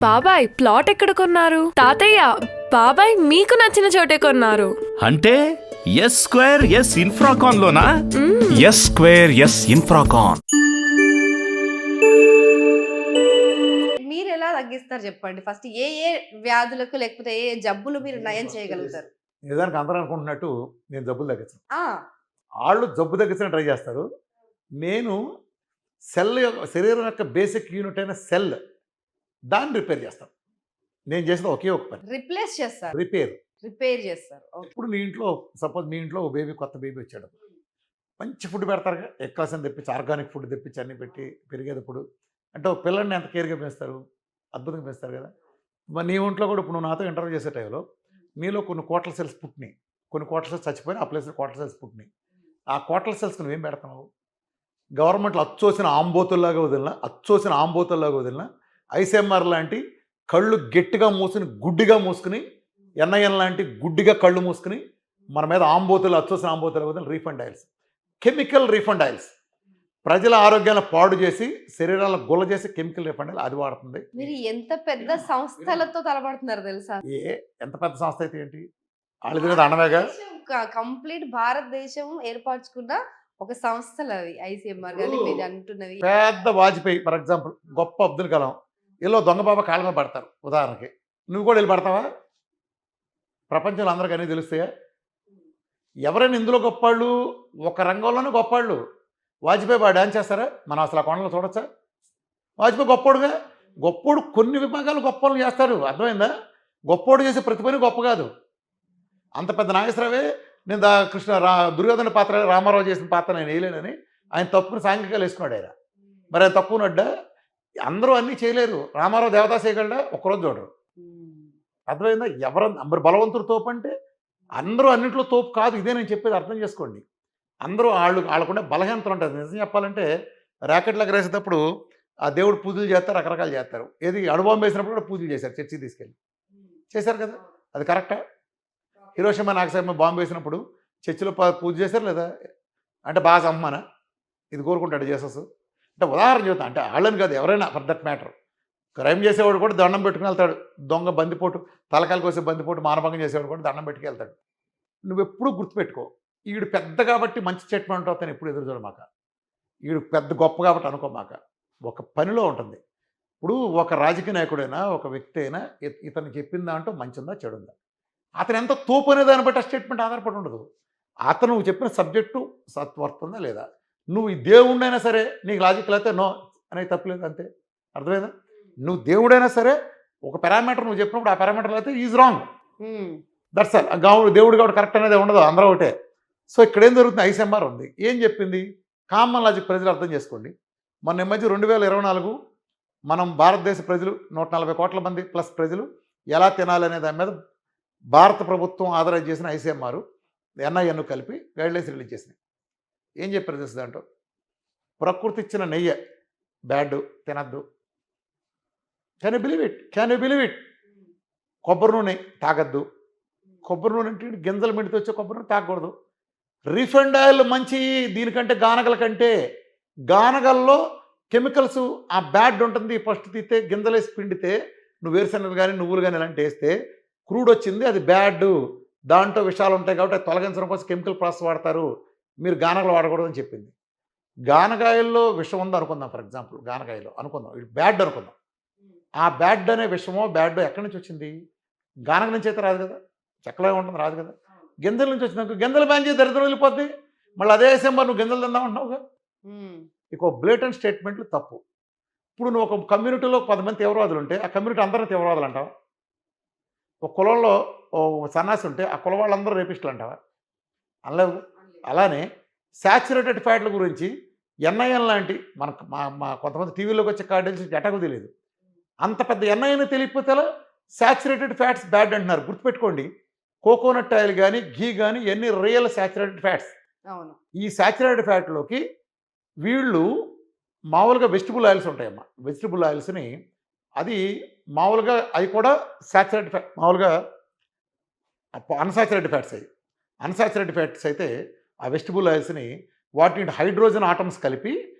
బాబాయ్ ప్లాట్ ఎక్కడ కొన్నారు? తాతయ్య బాబాయ్ మీకు నచ్చిన చోటే కొన్నారు. అంటే ఎస్ స్క్వేర్ ఎస్ ఇన్ఫ్రాకాన్ లోనా? S square S Infracon. మీరు ఎలా తగ్గిస్తారు చెప్పండి? ఫస్ట్ ఏ ఏ వ్యాధులకు లేకపోతే ఏ జబ్బులు మీరు నయం చేయగలుగుతారు? నిజానికి అందరూ అనుకుంటున్నట్టు నేను జబ్బులు తగ్గించను. ఆ, వాళ్ళు జబ్బు తగ్గించడం ట్రై చేస్తారు. నేను సెల్ యొక్క శరీరం యొక్క బేసిక్ యూనిట్ అయిన సెల్ దాన్ని రిపేర్ చేస్తాను. నేను చేసిన ఒకే ఒక పని రిప్లేస్ చేస్తారు, రిపేర్. రిపేర్ చేస్తారు. ఓకే. ఇప్పుడు నీ ఇంట్లో సపోజ్ మీ ఇంట్లో కొత్త బేబీ వచ్చాడు, మంచి ఫుడ్ పెడతారుగా, ఎక్కాల్సిన తెప్పించి ఆర్గానిక్ ఫుడ్ తెప్పించి అన్ని పెట్టి పెరిగేటప్పుడు అంటే ఒక పిల్లల్ని ఎంత కేర్గా పెంచుతారు, అద్భుతంగా పెంచుతారు కదా. మరి నీ ఒంట్లో కూడా ఇప్పుడు నువ్వు నాతో ఇంటర్వ్యూ చేసే టైంలో నీలో కొన్ని కోట్ల సెల్స్ పుట్టినాయి, కొన్ని కోట్ల సెల్స్ చచ్చిపోయినాయి, ఆ ప్లేస్లో కోట్ల సెల్స్ పుట్టినాయి. ఆ కోట్ల సెల్స్కి నువ్వేం పెడతావు? గవర్నమెంట్లో అచ్చోసిన ఆంబోతుల్లాగా వదిలిన ఐసీఎంఆర్ లాంటి కళ్ళు గట్టిగా మూసుకుని గుడ్డిగా మూసుకుని, ఎన్ఐఎన్ లాంటి గుడ్డిగా కళ్ళు మూసుకుని మన మీద అచ్చోసిన ఆంబోతులు వదిలిన refund oils, chemical refund oils, ప్రజల ఆరోగ్యాన్ని పాడు చేసి శరీరాలను గుల్ల చేసి కెమికల్ రీఫండ్ ఆయిల్ అది వాడుతుంది. మీరు ఎంత పెద్ద సంస్థలతో తలపడుతున్నారు తెలుసా? ఎంత పెద్ద సంస్థ అయితే ఏంటి, వాళ్ళు తినేది అన్నమేగా. కంప్లీట్ భారతదేశం ఏర్పరచుకున్న ఒక సంస్థలు అవి ఐసీఎంఆర్ కానీ మీరు అంటున్నవి. పెద్ద వాజ్పేయి ఫర్ ఎగ్జాంపుల్, గొప్ప అబ్దుల్ కలాం, ఇలా దొంగ బాబా కాళ్ళ మీద పడతారు ఉదాహరణకి. నువ్వు కూడా వెళ్ళి పడతావా? ప్రపంచంలో అందరికీ అన్నీ తెలుస్తాయా? ఎవరైనా ఇందులో గొప్పవాళ్ళు, ఒక రంగంలోనే గొప్పవాళ్ళు. వాజ్పేయి బాగా డ్యాన్స్ చేస్తారా? మనం అసలు ఆ కొండలో చూడొచ్చా? వాజ్పేయి గొప్పోడుగా, గొప్పోడు కొన్ని విభాగాలు గొప్ప వాళ్ళు చేస్తారు, అర్థమైందా? గొప్పోడు చేసే ప్రతి పని గొప్ప కాదు. అంత పెద్ద నాగేశ్వరరావే నేను దుర్యోధన పాత్ర రామారావు చేసిన పాత్ర నేను వేయలేనని ఆయన తప్పుని సాంఘికాలు వేసుకున్నాడు. ఆయన మరి ఆయన తప్పునడ్డా? అందరూ అన్నీ చేయలేరు. రామారావు దేవదాస్ చేయగలడా? ఒక్కరోజు చూడరు, అర్థమైందా? మరి బలవంతుడు తోపు అంటే అందరూ అన్నింటిలో తోపు కాదు, ఇదే నేను చెప్పేది అర్థం చేసుకోండి. అందరూ వాళ్ళకుండే బలహీనతలు ఉంటుంది. నిజం చెప్పాలంటే ర్యాకెట్లు ఎగరేసేటప్పుడు ఆ దేవుడు పూజలు చేస్తారు, రకరకాలు చేస్తారు. ఏది అణుబాంబు వేసినప్పుడు కూడా పూజలు చేశారు, చర్చికి తీసుకెళ్ళి చేశారు కదా. అది కరెక్టా? హిరోషిమా నాగసాకి బాంబు వేసినప్పుడు చర్చిలో పూజ చేశారు లేదా? అంటే బాగా సమ్మనా ఇది కోరుకుంటాడు జీసస్. అంటే ఉదాహరణ చెబుతా, అంటే వాళ్ళని కాదు, ఎవరైనా ఫర్ దట్ మ్యాటర్. క్రైమ్ చేసేవాడు కూడా దండం పెట్టుకుని వెళ్తాడు. దొంగ బందిపోటు, తలకాయలు కోసే బందిపోటు, మానభంగం చేసేవాడు కూడా దండం పెట్టుకు వెళ్తాడు. నువ్వు ఎప్పుడు గుర్తుపెట్టుకో, ఈడు పెద్ద కాబట్టి మంచి స్టేట్మెంట్ అవుతాను ఎప్పుడు ఎదురు చూడమాక. ఈడు పెద్ద గొప్ప కాబట్టి అనుకోమాక. ఒక పనిలో ఉంటుంది. ఇప్పుడు ఒక రాజకీయ నాయకుడైనా ఒక వ్యక్తి అయినా ఇతను చెప్పిన దాంట్లో మంచి ఉందా చెడు ఉందా, అతను ఎంత తోపు అనే దాన్ని బట్టి ఆ స్టేట్మెంట్ ఆధారపడి ఉండదు. అతను నువ్వు చెప్పిన సబ్జెక్టు సత్వర్తుందా లేదా. నువ్వు ఈ దేవుడైనా సరే నీకు లాజిక్ లేకపోతే నో అనేది తప్పలేదు, అంతే. అర్థమైందా? నువ్వు దేవుడైనా సరే ఒక పారామీటర్ నువ్వు చెప్పినప్పుడు ఆ పారామీటర్ అయితే ఈజ్ రాంగ్, దట్స్ ఆల్. దేవుడు కాబట్టి కరెక్ట్ అనేది ఉండదు, అందరూ ఒకటే. సో ఇక్కడ ఏం జరుగుతుంది? ఐసీఎంఆర్ ఉంది, ఏం చెప్పింది? కామన్ లాజిక్ ప్రజలు అర్థం చేసుకోండి. మొన్న మధ్య 2024 మనం భారతదేశ ప్రజలు 140 కోట్ల మంది ప్లస్ ప్రజలు ఎలా తినాలనే దాని మీద భారత ప్రభుత్వం ఆథరైజ్ చేసిన ఐసీఎంఆర్ ఎన్ఐఎన్ కలిపి గైడ్లైన్స్ రిలీజ్ చేసినాయి. ఏం చెప్పారు తెలుసు దాంట్లో? ప్రకృతి ఇచ్చిన నెయ్యి బ్యాడ్, తినద్దు. Can you believe it? కొబ్బరి నూనె తాగద్దు. కొబ్బరి నూనె అంటే గింజల మిడితో వచ్చే కొబ్బరి నూనె తాగకూడదు. రిఫైండ్ ఆయిల్ మంచి దీనికంటే గానగల కంటే. గానగల్లో కెమికల్స్ ఆ బ్యాడ్ ఉంటుంది. ఫస్ట్ తీస్తే గింజలేసి పిండితే నువ్వు వేరుశనగలు కానీ నువ్వులు కానీ ఇలాంటి వేస్తే క్రూడ్ వచ్చింది, అది బ్యాడ్. దాంట్లో విషయాలు ఉంటాయి కాబట్టి అది తొలగించడం కోసం కెమికల్ ప్రాసెస్ వాడతారు. మీరు గానగలు వాడకూడదని చెప్పింది. గానగాయల్లో విషం ఉందో అనుకుందాం, ఫర్ ఎగ్జాంపుల్ గానగాయలో అనుకుందాం, ఇది బ్యాడ్ అనుకుందాం. ఆ బ్యాడ్ అనే విషమో బ్యాడ్ ఎక్కడి నుంచి వచ్చింది? గానగ నుంచి అయితే రాదు కదా, చెక్కలో ఉంటుంది, రాదు కదా. గింజల నుంచి వచ్చినాక గింజలు బ్యాన్ చేసి దరిద్రం వెళ్ళిపోద్ది. మళ్ళీ అదే సేంబర్ నువ్వు గింజలు తిందాం అంటున్నావుగా. ఇక బ్లేటెంట్ స్టేట్మెంట్లు తప్పు. ఇప్పుడు నువ్వు ఒక కమ్యూనిటీలో 10 మంది తీవ్రవాదులు ఉంటే ఆ కమ్యూనిటీ అందరూ తీవ్రవాదులు అంటావా? ఒక కులంలో ఓ సన్నాసి ఉంటే ఆ కుల వాళ్ళందరూ రేపిస్టులు అంటావా? అనలేవు. అలానే శాచురేటెడ్ ఫ్యాట్ల గురించి ఎన్ఐఎన్ లాంటి మనకు మా కొంతమంది టీవీలోకి వచ్చే కార్డెల్స్ ఎటకు తెలియదు. అంత పెద్ద ఎన్ఐఎన్ తెలియకపోతే శాచురేటెడ్ ఫ్యాట్స్ బ్యాడ్ అంటున్నారు. గుర్తుపెట్టుకోండి, కోకోనట్ ఆయిల్ కానీ ఘీ కానీ ఇవన్నీ రియల్ శాచురేటెడ్ ఫ్యాట్స్. అవును. ఈ శాచురేటెడ్ ఫ్యాట్లోకి వీళ్ళు మామూలుగా వెజిటబుల్ ఆయిల్స్ ఉంటాయమ్మా. వెజిటబుల్ ఆయిల్స్ని అది మామూలుగా అవి కూడా శాచురేటెడ్ ఫ్యాట్, మామూలుగా అన్సాచురేటెడ్ ఫ్యాట్స్. అవి అన్సాచురేటెడ్ ఫ్యాట్స్ అయితే ఆ వెజిటబుల్ ఆయిల్స్ని వాటిని హైడ్రోజన్ ఆటమ్స్ కలిపి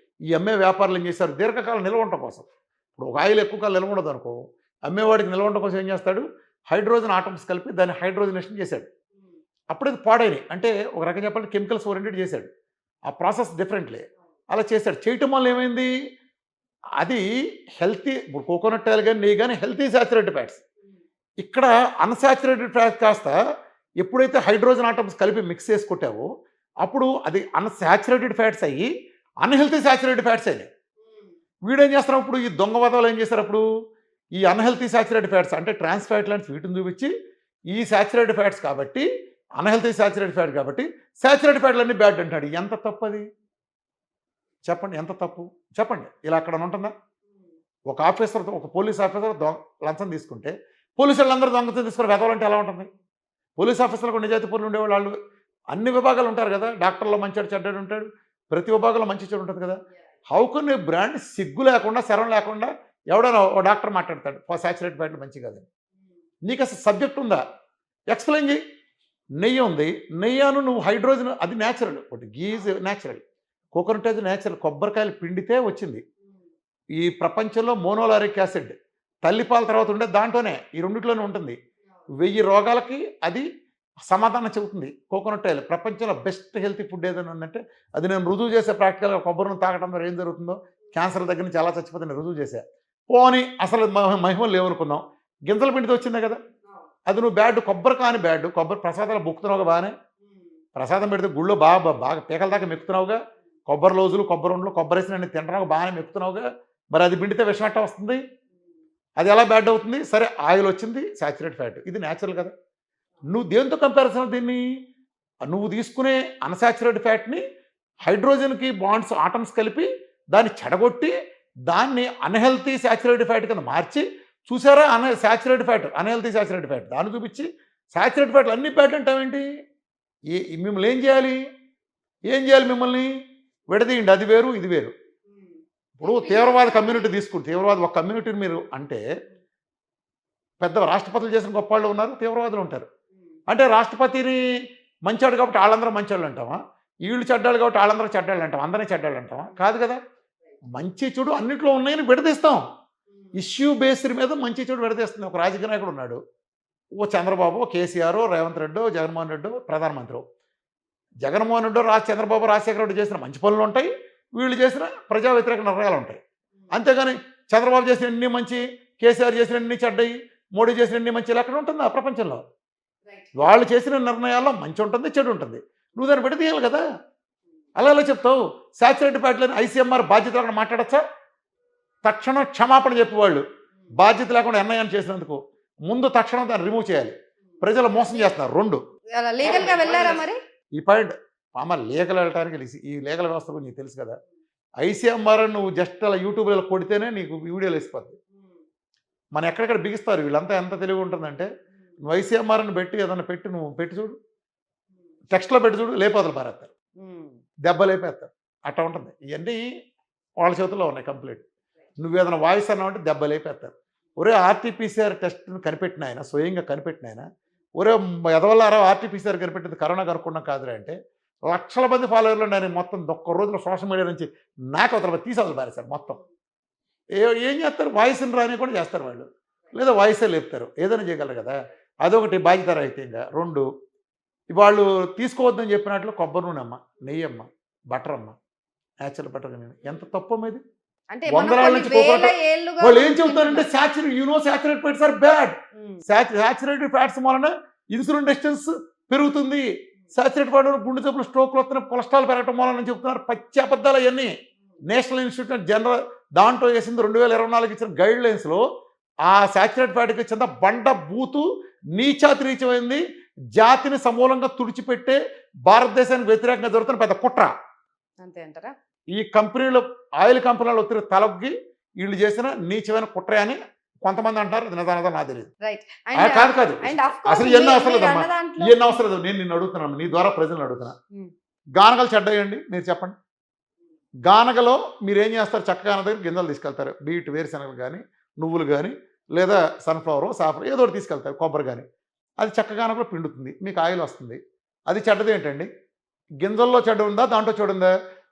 ఈ అమ్మే వ్యాపారులు ఏం చేశారు, దీర్ఘకాలం నిల్వ ఉండటం కోసం. ఇప్పుడు ఒక ఆయిల్ ఎక్కువ కాలం నిల్వ ఉండదు అనుకో, అమ్మేవాడికి నిల్వ ఉండడం కోసం ఏం చేస్తాడు, హైడ్రోజన్ ఆటమ్స్ కలిపి దాన్ని హైడ్రోజనేషన్ చేశాడు. అప్పుడు అది పాడైనాయి. అంటే ఒక రకంగా చెప్పాలంటే కెమికల్స్ ఓరియంటెడ్ చేశాడు. ఆ ప్రాసెస్ డిఫరెంట్లీ అలా చేశాడు. చేయటం వల్ల ఏమైంది, అది హెల్తీ, ఇప్పుడు కోకోనట్ ఆయిల్ కానీ నెయ్యి కానీ హెల్తీ సాచురేటెడ్ ఫ్యాట్స్. ఇక్కడ అన్సాచురేటెడ్ ఫ్యాట్స్ కాస్త ఎప్పుడైతే హైడ్రోజన్ ఆటమ్స్ కలిపి మిక్స్ చేసి కొట్టావో అప్పుడు అది అన్సాచురేటెడ్ ఫ్యాట్స్ అయ్యి అన్హెల్తీ సాచురేటెడ్ ఫ్యాట్స్ అయినాయి. వీడేం చేస్తారు అప్పుడు, ఈ దొంగ వాదాలు ఏం చేస్తారు అప్పుడు, ఈ అన్హెల్తీ సాచురేటెడ్ ఫ్యాట్స్ అంటే ట్రాన్స్ ఫ్యాట్ లాంటి వీటిని చూపించి ఈ సాచురేటెడ్ ఫ్యాట్స్ కాబట్టి అన్హెల్తీ సాచురేటెడ్ ఫ్యాట్ కాబట్టి సాచురేటెడ్ ఫ్యాట్లు అన్నీ బ్యాడ్ అంటాడు. ఎంత తప్పు అది చెప్పండి, ఎంత తప్పు చెప్పండి. ఇలా అక్కడ ఉంటుందా? ఒక ఆఫీసర్, ఒక పోలీస్ ఆఫీసర్ లంచం తీసుకుంటే పోలీసు వాళ్ళందరూ దొంగతనం తీసుకుని వెదవాలంటే ఎలా ఉంటుంది? పోలీస్ ఆఫీసర్లకు నిజాయితీ పనులు ఉండేవాళ్ళు, వాళ్ళు అన్ని విభాగాలు ఉంటారు కదా, డాక్టర్లో మంచి చెడ్డాడు ఉంటాడు, ప్రతి విభాగంలో మంచి చెడు ఉంటుంది కదా. హౌ కెన్ ఏ బ్రాండ్ సిగ్గు లేకుండా శరం లేకుండా ఎవడైనా ఓ డాక్టర్ మాట్లాడతాడు సాచురేటెడ్ ఫ్యాట్లు మంచి కాదని? నీకు అసలు సబ్జెక్ట్ ఉందా? ఎక్స్ప్లెయిన్ చేయి. నెయ్యి ఉంది, నెయ్యాను నువ్వు హైడ్రోజన్ అది న్యాచురల్, ఒకటి గీజ్ న్యాచురల్, కోకోనట్ అది న్యాచురల్, కొబ్బరికాయలు పిండితే వచ్చింది. ఈ ప్రపంచంలో మోనోలారిక్ యాసిడ్ తల్లిపాల తర్వాత ఉండే దాంట్లోనే ఈ రెండిట్లోనే ఉంటుంది. 1000 రోగాలకి అది సమాధానం చెబుతుంది కోకోనట్ ఆయిల్. ప్రపంచంలో బెస్ట్ హెల్తీ ఫుడ్ ఏదైనా ఉందంటే అది నేను రుజువు చేసే ప్రాక్టికల్గా. కొబ్బరిని తాగడం ద్వారా ఏం జరుగుతుందో, క్యాన్సర్ దగ్గర నుంచి ఎలా చచ్చిపోతే నేను రుజువు చేశా. పోని అసలు మహిమలు లేవనుకుందాం, గింజల పిండితో వచ్చిందే కదా, అది నువ్వు బ్యాడ్, కొబ్బరి కాని బ్యాడ్. కొబ్బరి ప్రసాదాలు బుక్కుతున్నావుగా బాగానే, ప్రసాదం పెడితే గుళ్ళో బాగా పీకల దాకా మెక్కుతున్నావుగా, కొబ్బరి లోజులు, కొబ్బరి ఉండలు, కొబ్బరి వేసి నేను తింటున్నావు బాగానే మెక్కుతున్నావుగా. మరి అది పిండితే విషం ఎట్టా వస్తుంది? అది ఎలా బ్యాడ్ అవుతుంది? సరే ఆయిల్ వచ్చింది సాచురేటెడ్ ఫ్యాట్, ఇది న్యాచురల్ కదా. నువ్వు దేంతో కంపారిజన్ దీన్ని? నువ్వు తీసుకునే అన్సాచురేటెడ్ ఫ్యాట్ని హైడ్రోజన్కి బాండ్స్ ఆటమ్స్ కలిపి దాన్ని చెడగొట్టి దాన్ని అన్హెల్తీ సాచురేటెడ్ ఫ్యాట్ కింద మార్చి చూసారా, saturated fat unhealthy saturated fat దాన్ని చూపించి సాచురేటెడ్ ఫ్యాట్లు అన్ని ఫ్యాట్ అంటావేంటి? మిమ్మల్ని ఏం చేయాలి మిమ్మల్ని విడదీయండి, అది వేరు ఇది వేరు. ఇప్పుడు తీవ్రవాద కమ్యూనిటీ తీసుకుంటే, తీవ్రవాద ఒక కమ్యూనిటీని మీరు అంటే పెద్ద రాష్ట్రపతులు చేసిన గొప్ప వాళ్ళు ఉన్నారు, తీవ్రవాదులు ఉంటారు. అంటే రాష్ట్రపతిని మంచాడు కాబట్టి వాళ్ళందరూ మంచాళ్ళు అంటామా? వీళ్ళు చెడ్డాళ్ళు కాబట్టి వాళ్ళందరూ చెడ్డాళ్ళు అంటాం, అందరినీ చెడ్డాళ్ళు అంటామా? కాదు కదా. మంచి చెడు అన్నింటిలో ఉన్నాయని విడదీస్తాం. ఇష్యూ బేస్డ్ మీద మంచి చెడు విడదీస్తుంది. ఒక రాజకీయ నాయకుడు ఉన్నాడు, ఓ చంద్రబాబు, కేసీఆర్, రేవంత్ రెడ్డి, జగన్మోహన్ రెడ్డి ప్రధానమంత్రి. జగన్మోహన్ రెడ్డి, చంద్రబాబు, రాజశేఖర రెడ్డి చేసిన మంచి పనులు ఉంటాయి, వీళ్ళు చేసిన ప్రజా వ్యతిరేక నిర్ణయాలు ఉంటాయి. అంతేగాని చంద్రబాబు చేసిన ఎన్ని మంచి, కేసీఆర్ చేసిన ఎన్ని చెడ్డయి, మోడీ చేసిన ఎన్ని మంచి ఎక్కడ ఉంటుంది ఆ ప్రపంచంలో? వాళ్ళు చేసిన నిర్ణయాల్లో మంచి ఉంటుంది, చెడు ఉంటుంది. నువ్వు దాన్ని విడదీయాలి కదా. అలా చెప్తావు. సాచురేటెడ్ ఫ్యాట్లని ఐసీఎంఆర్ బాధ్యత లేకుండా మాట్లాడచ్చా? తక్షణం క్షమాపణ చెప్పేవాళ్ళు బాధ్యత లేకుండా ఎన్ఐఎన్ చేసినందుకు ముందు తక్షణం దాన్ని రిమూవ్ చేయాలి. ప్రజలు మోసం చేస్తున్నారు. 2 లీగల్ గా వెళ్ళారా మరి? ఈ పాయింట్ లీగల్ వెళ్ళటానికి ఈ లీగల్ వ్యవస్థ గురించి నీకు తెలుసు కదా. ఐసీఎంఆర్ నువ్వు జస్ట్ అలా యూట్యూబ్లో కొడితేనే నీకు వీడియోలు వేసిపోద్ది. మన ఎక్కడెక్కడ బిగిస్తారు వీళ్ళంతా. ఎంత తెలివి ఉంటుందంటే, నువ్వు ఐసీఎంఆర్ని పెట్టి ఏదన్నా పెట్టి నువ్వు పెట్టి చూడు, టెక్స్ట్లో పెట్టి చూడు, లేపోతలు పారేస్తారు, దెబ్బ లేపేస్తారు, అట్లా ఉంటుంది. ఇవన్నీ వాళ్ళ చేతుల్లో ఉన్నాయి కంప్లీట్. నువ్వు ఏదైనా వాయిస్ అన్నావు అంటే దెబ్బ లేపేస్తారు. ఒరే ఆర్టీపీసీఆర్ టెస్ట్ని కనిపెట్టిన ఆయన, స్వయంగా కనిపెట్టిన ఆయన, ఒరే ఎదవల్లారా ఆర్టీపీసీఆర్ కనిపెట్టింది కరోనా కనుక్కున్నాం కాదురా అంటే, లక్షల మంది ఫాలోవర్లు నేను మొత్తం ఒక్క రోజులో సోషల్ మీడియా నుంచి నాకు అవతల తీసేవతలు పారేస్తారు మొత్తం. ఏం చేస్తారు? వాయిస్ని రాని కూడా చేస్తారు వాళ్ళు, లేదా వాయిసే లేపుతారు. ఏదైనా చేయగలరు కదా. అదొకటి బాధ్యత రహితంగా. 2 వాళ్ళు తీసుకోవద్దని చెప్పినట్లు కొబ్బరి నూనె అమ్మ, నెయ్యి అమ్మ, బటర్ అమ్మ, న్యాచురల్ బటర్. ఎంత తప్పు అమ్మేది. అంటే వందల నుంచి వాళ్ళు ఏం చెబుతారంటే saturated fats are bad. Saturated fats వలన ఇన్సులిన్ రెసిస్టెన్స్ పెరుగుతుంది, సాచురేటెడ్ ఫ్యాట్ గుండె జబ్బులు, స్ట్రోక్లు వస్తున్నాయి, కొలెస్ట్రాల్ పెరగటం వలన చెప్తున్నారు. పచ్చి అబద్ధాలు అవన్నీ. నేషనల్ ఇన్స్టిట్యూట్ జనరల్ దాంట్లో వేసింది 2024 ఇచ్చిన గైడ్ లైన్స్లో ఆ సాచురేటెడ్ ఫ్యాట్కి చెంద బండ బూతు నీచాతి నీచమైంది, జాతిని సమూలంగా తుడిచిపెట్టే భారతదేశానికి వ్యతిరేకంగా జరుగుతున్న పెద్ద కుట్ర. అంతే అంటారా? ఈ కంపెనీలు, ఆయిల్ కంపెనీలు ఒత్తిడి తలొగ్గి వీళ్ళు చేసిన నీచమైన కుట్ర అని కొంతమంది అంటారు. అది నిజానదా నాకు తెలియదు. కాదు అసలు ఎన్నో అవసరం లేదమ్మా, ఎన్నో అవసరం లేదు. నేను నిన్ను అడుగుతున్నాను, నీ ద్వారా ప్రజలను అడుగుతున్నా. గానగలు చెడ్డాయండి మీరు చెప్పండి. గానగలో మీరు ఏం చేస్తారు? చక్కగా దగ్గర గింజలు తీసుకెళ్తారు, బీట్ వేరుశనగలు కానీ, నువ్వులు కానీ, లేదా సన్ఫ్లవర్, సాఫ్లవర్ ఏదో ఒకటి తీసుకెళ్తారు, కొబ్బరి కానీ. అది చక్కగానగలో పిండుతుంది, మీకు ఆయిల్ వస్తుంది. అది చెడ్డది ఏంటండి? గింజల్లో చెడు ఉందా, దాంట్లో చెడు ఉందా?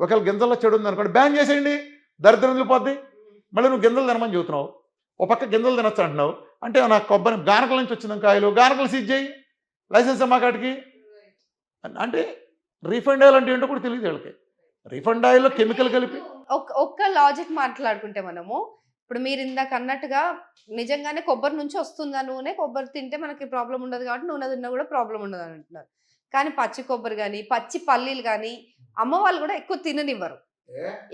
ఒకవేళ గింజల్లో చెడు ఉంది అనుకోండి, బ్యాన్ చేసేయండి, దరిద్రం వదిలిపోద్ది. మళ్ళీ నువ్వు గింజలు తినమని చెబుతున్నావు. ఒక పక్క గింజలు తినొచ్చు అంటున్నావు, అంటే నాకు కొబ్బరి గానకల నుంచి వచ్చిన కాయలు గానకలు సీజ్ చేయి, లైసెన్స్ అమ్మా కాటికి. అంటే రీఫండ్ ఆయిల్ అంటే ఏంటో కూడా తెలియదు వీళ్ళకి. రీఫండ్ ఆయిల్లో కెమికల్ కలిపి ఒక్క లాజిక్ మాట్లాడుకుంటే మనము ఇప్పుడు మీరు ఇందాక అన్నట్టుగా నిజంగానే కొబ్బరి నుంచి వస్తుందా నూనె, కొబ్బరి తింటే మనకి ప్రాబ్లం ఉండదు కాబట్టి నూనె తిన్నా కూడా ప్రాబ్లం ఉండదు అని అంటున్నారు. కానీ పచ్చి కొబ్బరి కానీ పచ్చి పల్లీలు కానీ అమ్మ వాళ్ళు కూడా ఎక్కువ తిననివ్వరు.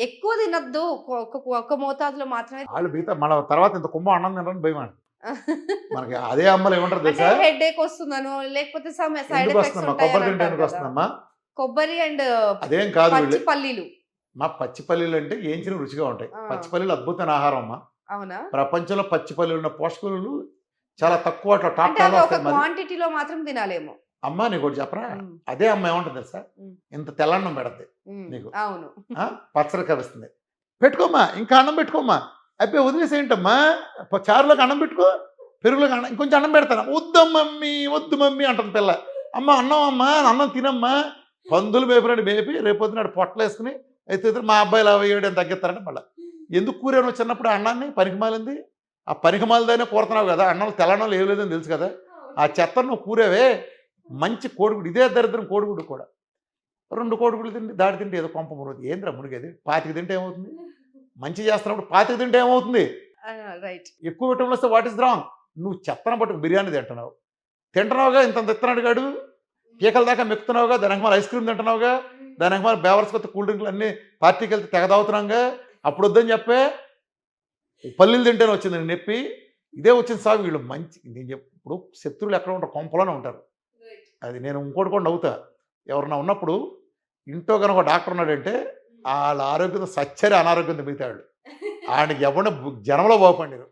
ఎక్కువ తినద్దు, ఒక మోతాదులో మాత్రమే. వాళ్ళు మిగతా మన తర్వాత ఇంత కుంభం అన్నం తినని భయం అండి మనకి. అదే అమ్మలు ఏమంటారు తెలుసా, హెడ్ ఏక్ వస్తుందనో లేకపోతే సైడ్ ఎందుకు ఎఫెక్ట్స్ వస్తుందమ్మా కొబ్బరి తింటే ఎందుకు వస్తుందమ్మా? కొబ్బరి అండ్ అదేం కాదు, పచ్చి పల్లీలు. మా పచ్చి పల్లీలు అంటే ఏంచిన రుచిగా ఉంటాయి. ఆ. పచ్చి పల్లీలు అద్భుతమైన ఆహారం అమ్మా. అవునా? ప్రపంచంలో పచ్చి పల్లీలు ఉన్న పోషకాలు చాలా తక్కువ అట్లా టాప్ అంటే టెన్ అవి లో ఒక వస్తాయి. మరి క్వాంటిటీలో మాత్రం తినాలేమో. అమ్మా నీకు ఒకటి చెప్పరా, ఉమ్. అదే అమ్మ ఏమంటుంది తెలుసా, ఉమ్. ఇంత తెల్లన్నం పెడద్ది నీకు. అవును. పచ్చడి కలుస్తుంది, పెట్టుకోమ్మా ఇంకా అన్నం పెట్టుకోమ్మా. అయిపోయి వదిలేసేంటమ్మా, చారులోకి అన్నం పెట్టుకో, పెరుగులోకి అన్నం, ఇంకొంచెం అన్నం పెడతాను. వద్దు మమ్మీ వద్దు మమ్మీ అంటుంది పిల్ల. అమ్మ అన్నం అమ్మా, అన్నం తినమ్మా. పందులు మేపినాడు మేపి రేపొద్దునాడు పొట్టలు వేసుకుని అయితే మా అబ్బాయిలు 57 తగ్గిస్తారంటే మళ్ళీ ఎందుకు కూరేను చిన్నప్పుడు అన్నాన్ని పనికిమాలింది. ఆ పనికిమాలదైనా కూరుతున్నావు కదా, అన్నం తెల్లన్నం ఏం లేదని తెలుసు కదా, ఆ చెత్తను నువ్వు కూరేవే. మంచి కోడిగుడు, ఇదే దరిద్రం కోడిగుడు కూడా. 2 కోడిగుడ్లు తింటే దాడి తింటే ఏదో కొంప మునుగుతుంది. ఏంద్రా మునిగేది? 25 తింటే ఏమవుతుంది? మంచి చేస్తున్నప్పుడు 25 తింటే ఏమవుతుంది? రైట్. ఎక్కువ విటమిన్లు వస్తే వాట్ ఇస్ రాంగ్? నువ్వు చెత్తన పట్టుకు బిర్యానీ తింటున్నావుగా, ఇంత తిస్తున్నాడు గాడు, కేకల దాకా మెక్కుతున్నావుగా, దానికి మన ఐస్ క్రీమ్ తింటున్నావుగా, దానికి మన బేవర్స్ కొత్త కూల్ డ్రింక్లు అన్నీ పార్టీకి వెళ్తే తెగదావుతున్నాగా. అప్పుడు వద్దని చెప్పే, పల్లీలు తింటేనే వచ్చింది నొప్పి, ఇదే వచ్చింది సాగు. వీళ్ళు మంచి, నేను ఇప్పుడు శత్రువులు ఎక్కడ ఉంటారు, కొంపలోనే ఉంటారు. అది నేను ఇంకోటి కూడా నవ్వుతా, ఎవరన్నా ఉన్నప్పుడు ఇంట్లో కనుక ఒక డాక్టర్ ఉన్నాడంటే వాళ్ళ ఆరోగ్యంతో సచ్చరి అనారోగ్యంతో మిగతాడు. ఆయనకి ఎవరిని జనంలో బాగుపడినారు.